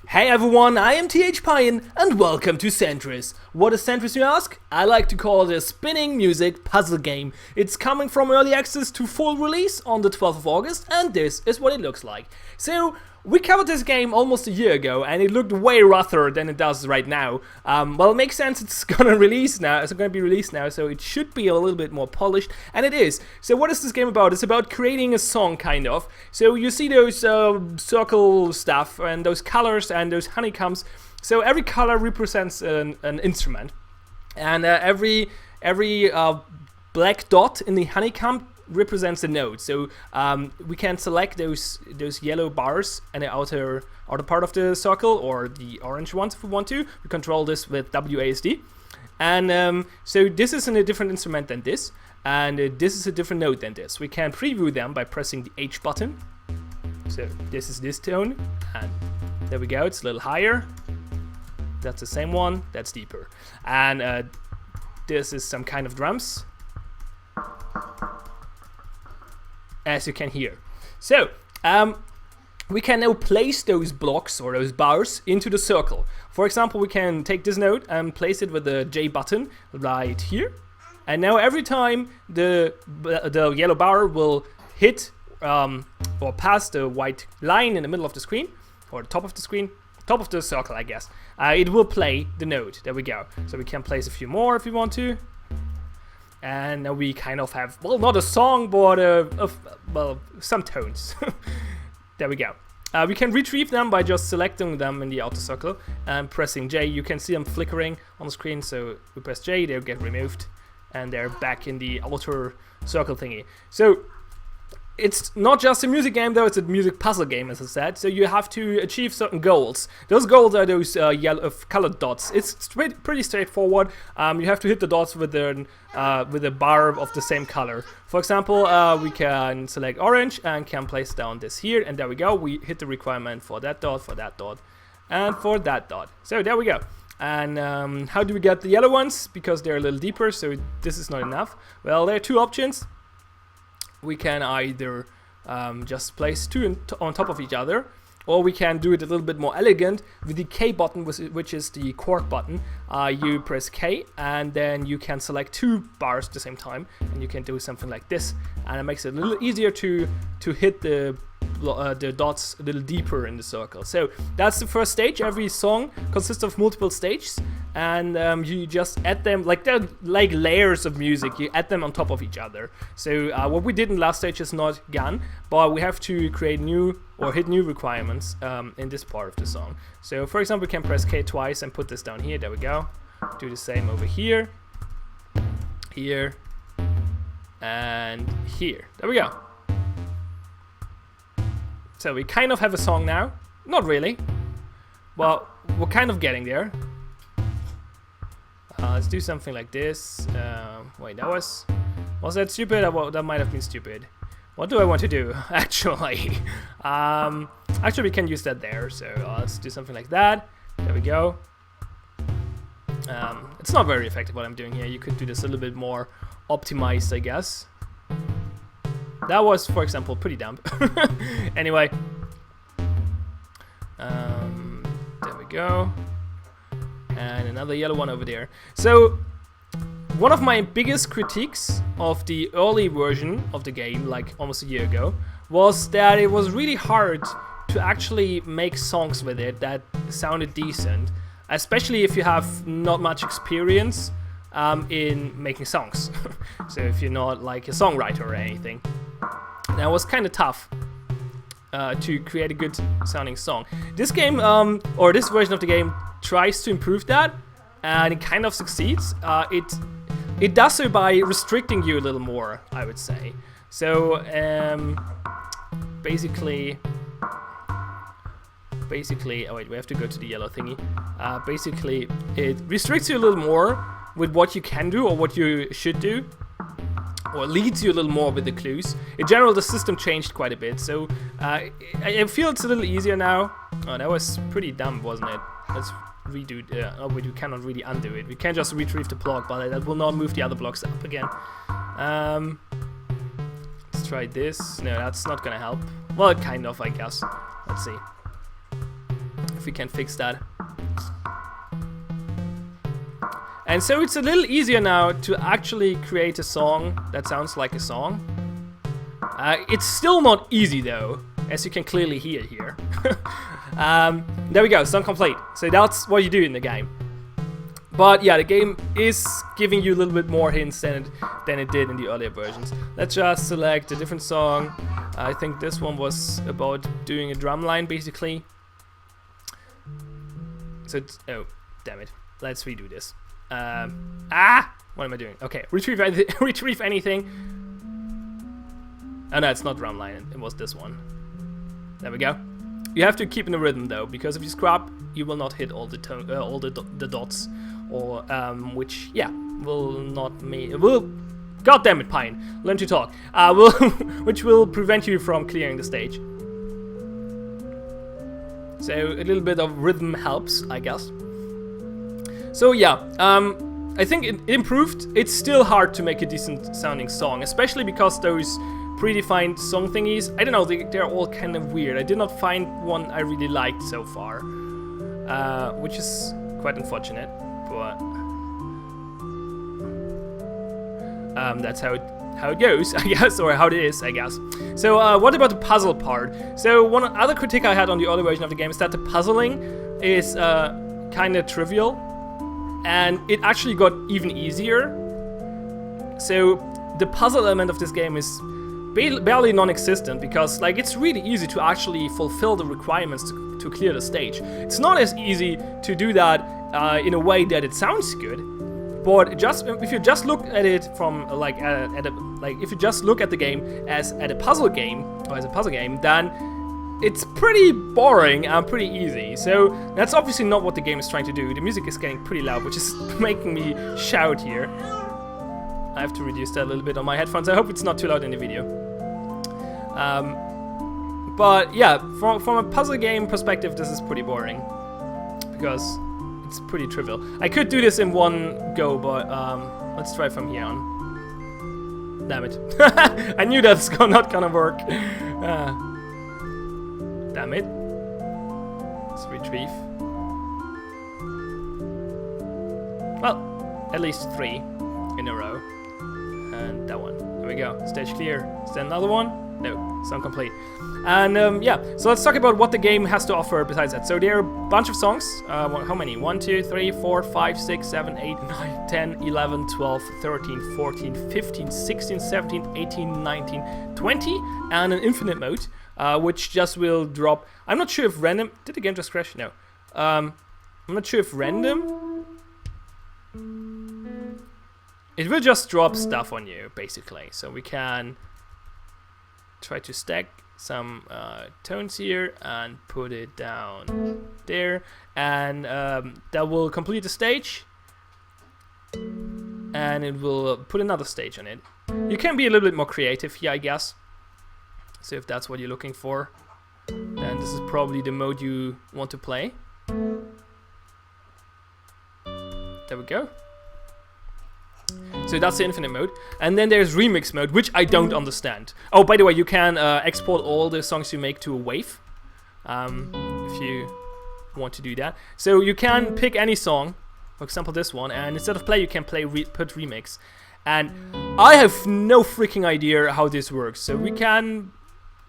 Hey everyone, I am THPion and welcome to Sentris. What is Sentris, you ask? I like to call it a spinning music puzzle game. It's coming from early access to full release on the 12th of August and this is what it looks like. So, we covered this game almost a year ago and it looked way rougher than it does right now. Well, it makes sense, it's gonna be released now, so it should be a little bit more polished, and it is. So what is this game about? It's about creating a song, kind of. So you see those circle stuff and those colors and those honeycombs. So every color represents an instrument, and every black dot in the honeycomb represents a note. So we can select those yellow bars in the outer part of the circle, or the orange ones if we want to. We control this with WASD, and so this is in a different instrument than this, and this is a different note than this. We can preview them by pressing the H button. So this is this tone, and there we go. It's a little higher. That's the same one. That's deeper, and this is some kind of drums, as you can hear. So we can now place those blocks or those bars into the circle. For example, we can take this note and place it with the J button right here, and now every time the yellow bar will hit or pass the white line in the middle of the screen, or the top of the screen, top of the circle, I guess, it will play the note. There we go. So we can place a few more if we want to. And now we kind of have, well, not a song, but well, some tones. There we go. We can retrieve them by just selecting them in the outer circle and pressing J. You can see them flickering on the screen, so we press J, they'll get removed, and they're back in the outer circle thingy. So it's not just a music game, though, it's a music puzzle game, as I said, so you have to achieve certain goals. Those goals are those yellow colored dots. It's pretty straightforward. You have to hit the dots with a bar of the same color. For example, we can select orange and can place down this here, and there we go. We hit the requirement for that dot, and for that dot. So there we go. And how do we get the yellow ones? Because they're a little deeper, so this is not enough. Well, there are two options. We can either just place two on top of each other, or we can do it a little bit more elegant with the K button, which is the chord button. You press K, and then you can select two bars at the same time, and you can do something like this, and it makes it a little easier to hit the dots a little deeper in the circle. So that's the first stage. Every song consists of multiple stages, and you just add them, like they're like layers of music. You add them on top of each other. So what we did in last stage is not gone, but we have to create new or hit new requirements in this part of the song. So for example, we can press K twice and put this down here. There we go. Do the same over here, here, and here. There we go. So we kind of have a song now. Not really. Well, we're kind of getting there. Let's do something like this. Wait, was that stupid? That might have been stupid. What do I want to do, actually? Actually, we can use that there. So let's do something like that. There we go. It's not very effective what I'm doing here. You could do this a little bit more optimized, I guess. That was, for example, pretty dumb. Anyway. There we go. And another yellow one over there. So, one of my biggest critiques of the early version of the game, like almost a year ago, was that it was really hard to actually make songs with it that sounded decent. Especially if you have not much experience in making songs. So if you're not like a songwriter or anything. That was kind of tough to create a good sounding song. This game, or this version of the game, tries to improve that, and it kind of succeeds. It does so by restricting you a little more, I would say. So basically, oh wait, we have to go to the yellow thingy. Basically, it restricts you a little more with what you can do or what you should do, or leads you a little more with the clues. In general, the system changed quite a bit, so I feel it's a little easier now. Oh, that was pretty dumb, wasn't it? Let's redo. Oh, we cannot really undo it. We can just retrieve the block, but that will not move the other blocks up again. Let's try this. No, that's not gonna help. Well, kind of, I guess. Let's see. if we can fix that. And so it's a little easier now to actually create a song that sounds like a song. It's still not easy though, as you can clearly hear here. There we go, song complete. So that's what you do in the game. But yeah, the game is giving you a little bit more hints than it did in the earlier versions. Let's just select a different song. I think this one was about doing a drum line basically. So it's, oh, damn it. Let's redo this. What am I doing? Okay, retrieve anything. Oh no, it's not drum line, it was this one. There we go. You have to keep in the rhythm though, because if you scrap, you will not hit all the the dots, or which will not God damn it, Pine, learn to talk. Which will prevent you from clearing the stage. So a little bit of rhythm helps, I guess. So yeah, I think it improved. It's still hard to make a decent sounding song, especially because those predefined song thingies, I don't know, they're all kind of weird. I did not find one I really liked so far, which is quite unfortunate, but that's how it goes, I guess, or how it is, I guess. So what about the puzzle part? So one other critique I had on the other version of the game is that the puzzling is kind of trivial, and it actually got even easier. So the puzzle element of this game is barely non-existent, because like it's really easy to actually fulfill the requirements to clear the stage. It's not as easy to do that in a way that it sounds good, but just if you just look at it from if you just look at the game as a puzzle game, then it's pretty boring and pretty easy. So that's obviously not what the game is trying to do. The music is getting pretty loud, which is making me shout here. I have to reduce that a little bit on my headphones. I hope it's not too loud in the video. But yeah, from a puzzle game perspective, this is pretty boring, because it's pretty trivial. I could do this in one go, but let's try from here on. Damn it. I knew that's not gonna work. Damn it. Let's retrieve. Well, at least 3 in a row. And that one. There we go. Stage clear. Is there another one? No. Song complete. And yeah, so let's talk about what the game has to offer besides that. So there are a bunch of songs. How many? 1, 2, 3, 4, 5, 6, 7, 8, 9, 10, 11, 12, 13, 14, 15, 16, 17, 18, 19, 20, and an infinite mode, which just will drop. I'm not sure if random. Did the game just crash? No. I'm not sure if random. It will just drop stuff on you, basically. So we can try to stack some tones here and put it down there, and that will complete the stage, and it will put another stage on it. You can be a little bit more creative here, I guess. So if that's what you're looking for, then this is probably the mode you want to play. There we go. So that's the infinite mode. And then there's remix mode, which I don't understand. Oh, by the way, you can export all the songs you make to a wave, if you want to do that. So you can pick any song, for example this one, and instead of play you can put remix. And I have no freaking idea how this works. So we can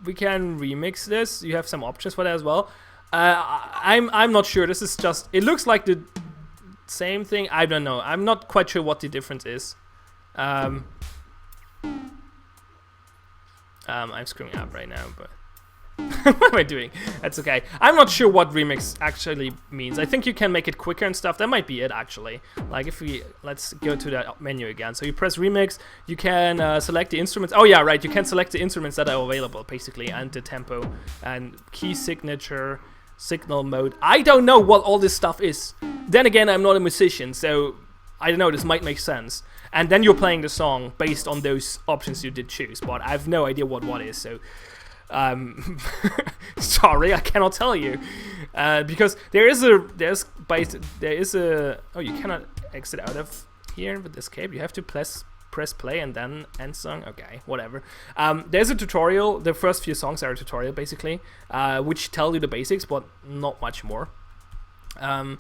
remix this. You have some options for that as well. I'm not sure. This is just, it looks like the same thing. I don't know. I'm not quite sure what the difference is. I'm screwing up right now, but what am I doing? That's okay. I'm not sure what remix actually means. I think you can make it quicker and stuff. That might be it, actually. Like if we, let's go to that menu again. So you press remix, you can select the instruments. Oh yeah, right. You can select the instruments that are available, basically, and the tempo and key signature, signal mode. I don't know what all this stuff is. Then again, I'm not a musician, so I don't know, this might make sense. And then you're playing the song based on those options you did choose, but I have no idea what is, so sorry, I cannot tell you. Because there is a oh, you cannot exit out of here with escape. You have to press press play and then end song. Okay, whatever. There's a tutorial. The first few songs are a tutorial basically, which tell you the basics, but not much more. Yeah,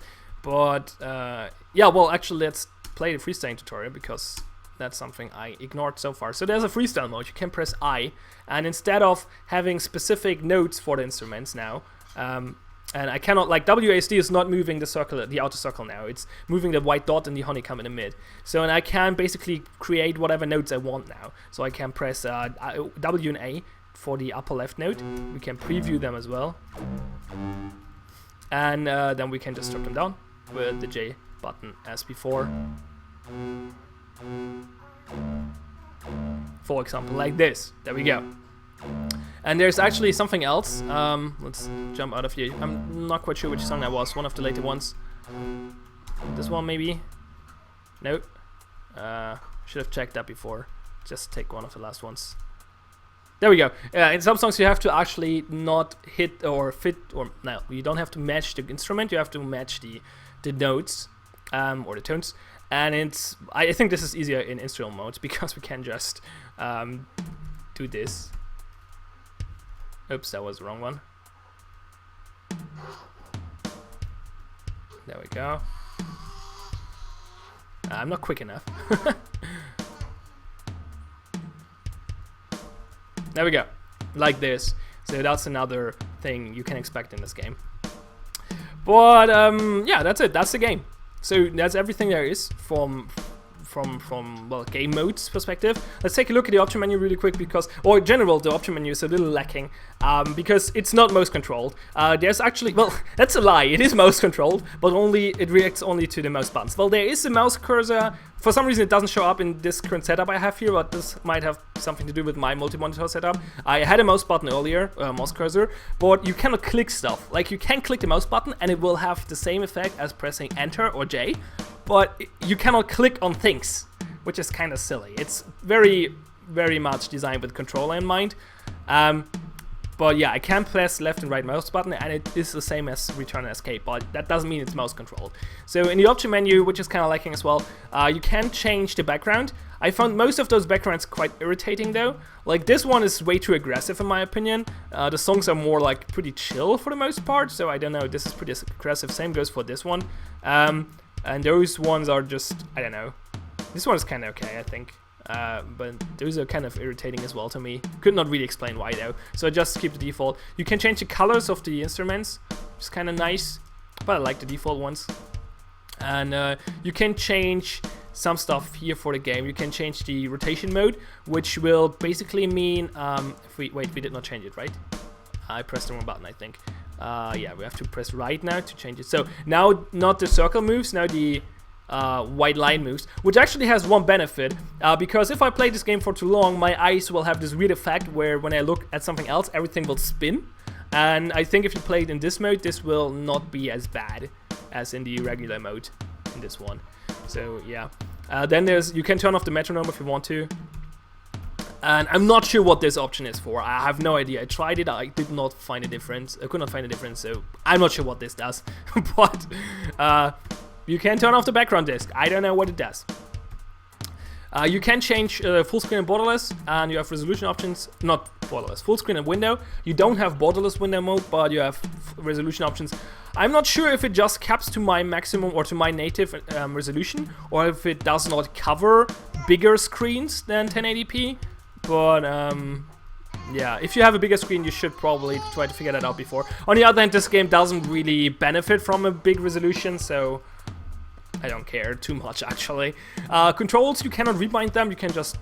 well, actually, let's play the freestyle tutorial because that's something I ignored so far. So there's a freestyle mode. You can press I, and instead of having specific notes for the instruments now, and I cannot, like, WASD is not moving the circle, the outer circle now. It's moving the white dot and the honeycomb in the mid. So, and I can basically create whatever notes I want now. So I can press W and A for the upper left note. We can preview them as well. And then we can just drop them down with the J button as before. For example, like this. There we go. And there's actually something else. Let's jump out of here. I'm not quite sure which song that was. One of the later ones. This one maybe? Nope. Should have checked that before. Just take one of the last ones. There we go. In some songs you have to actually not hit or fit, or no, you don't have to match the instrument. You have to match the notes or the tones. And it's, I think this is easier in instrumental modes because we can just do this. Oops, that was the wrong one. There we go. I'm not quick enough. There we go. Like this. So that's another thing you can expect in this game. But yeah, that's it. That's the game. So that's everything there is from well, game modes perspective. Let's take a look at the option menu really quick because, or in general, the option menu is a little lacking because it's not mouse controlled. There's actually, well, that's a lie. It is mouse controlled, but it reacts only to the mouse buttons. Well, there is a mouse cursor. For some reason, it doesn't show up in this current setup I have here, but this might have something to do with my multi-monitor setup. I had a mouse button earlier, mouse cursor, but you cannot click stuff. Like, you can click the mouse button and it will have the same effect as pressing Enter or J, but you cannot click on things, which is kind of silly. It's very, very much designed with controller in mind. But yeah, I can press left and right mouse button and it is the same as return and escape, but that doesn't mean it's mouse controlled. So in the option menu, which is kind of lacking as well, you can change the background. I found most of those backgrounds quite irritating though. Like, this one is way too aggressive in my opinion. The songs are more like pretty chill for the most part, so I don't know, this is pretty aggressive. Same goes for this one. And those ones are just, I don't know. This one is kind of okay, I think. But those are kind of irritating as well to me. Could not really explain why though. So I just keep the default. You can change the colors of the instruments, which is kind of nice. But I like the default ones. And you can change some stuff here for the game. You can change the rotation mode, which will basically mean, if we did not change it, right? I pressed the wrong button, I think. Yeah, we have to press right now to change it. So now not the circle moves, now the white line moves, which actually has one benefit, because if I play this game for too long, my eyes will have this weird effect where when I look at something else, everything will spin. And I think if you play it in this mode, this will not be as bad as in the regular mode in this one. So yeah, then you can turn off the metronome if you want to. And I'm not sure what this option is for. I have no idea. I tried it. I did not find a difference. I could not find a difference. So I'm not sure what this does. But you can turn off the background disc. I don't know what it does. You can change full screen and borderless, and you have resolution options. Not borderless, full screen and window. You don't have borderless window mode, but you have resolution options. I'm not sure if it just caps to my maximum or to my native resolution, or if it does not cover bigger screens than 1080p. But yeah, if you have a bigger screen, you should probably try to figure that out before. On the other hand, this game doesn't really benefit from a big resolution, so I don't care too much actually. Controls, you cannot rebind them, you can just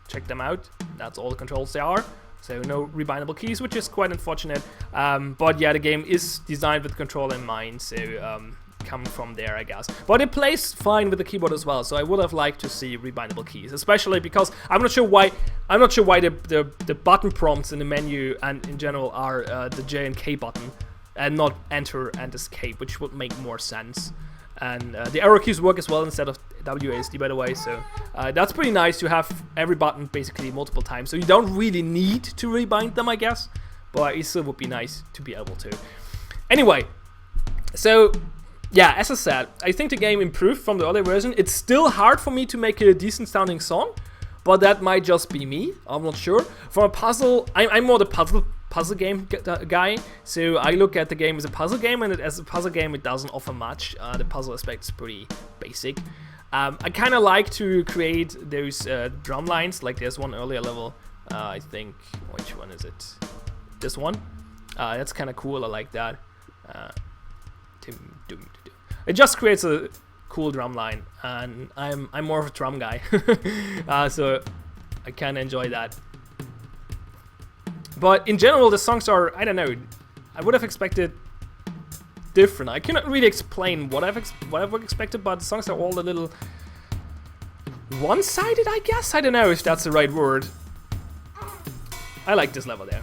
check them out. That's all the controls there are. So no rebindable keys, which is quite unfortunate. But yeah, the game is designed with control in mind, so come from there, I guess. But it plays fine with the keyboard as well, so I would have liked to see rebindable keys, especially because I'm not sure why the button prompts in the menu and in general are the J and K button and not enter and escape, which would make more sense. And the arrow keys work as well instead of WASD, by the way, so that's pretty nice to have every button basically multiple times, so you don't really need to rebind them, I guess, but it still would be nice to be able to. Anyway, so yeah, as I said, I think the game improved from the other version. It's still hard for me to make a decent sounding song, but that might just be me. I'm not sure. From a puzzle, I'm more the puzzle game guy, so I look at the game as a puzzle game, and as a puzzle game it doesn't offer much. The puzzle aspect is pretty basic. I kind of like to create those drum lines, like there's one earlier level, I think, which one is it? This one? That's kind of cool, I like that. It just creates a cool drum line, and I'm more of a drum guy, so I kind of enjoy that. But in general, the songs are, I don't know, I would have expected different. I cannot really explain what I've expected, but the songs are all a little one-sided, I guess. I don't know if that's the right word. I like this level there.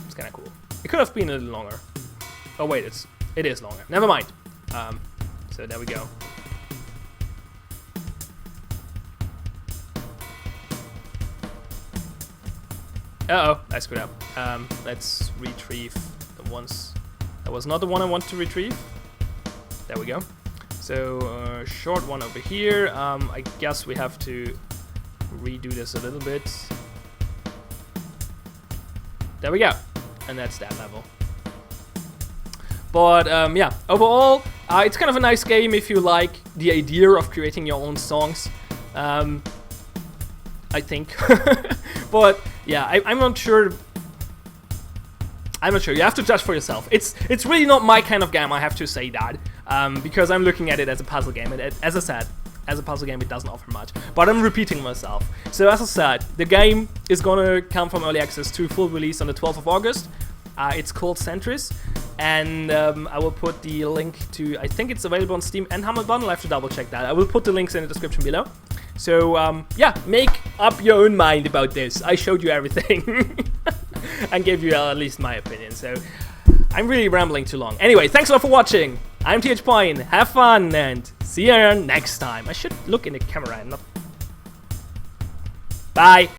It's kind of cool. It could have been a little longer. Oh wait, it is longer. Never mind. So there we go. Uh-oh, I screwed up. Let's retrieve the ones. That was not the one I want to retrieve. There we go. So, short one over here. I guess we have to redo this a little bit. There we go. And that's that level. But, yeah, overall, it's kind of a nice game if you like the idea of creating your own songs. I think. But yeah, I'm not sure. I'm not sure. You have to judge for yourself. It's really not my kind of game. I have to say that, because I'm looking at it as a puzzle game. And as I said, as a puzzle game, it doesn't offer much. But I'm repeating myself. So as I said, the game is gonna come from early access to full release on the 12th of August. It's called Sentris, and I will put the link to. I think it's available on Steam and Humble Bundle. I have to double check that. I will put the links in the description below. So, yeah, make up your own mind about this. I showed you everything and gave you at least my opinion. So, I'm really rambling too long. Anyway, thanks a lot for watching. I'm TH Point. Have fun and see you next time. I should look in the camera and not... Bye.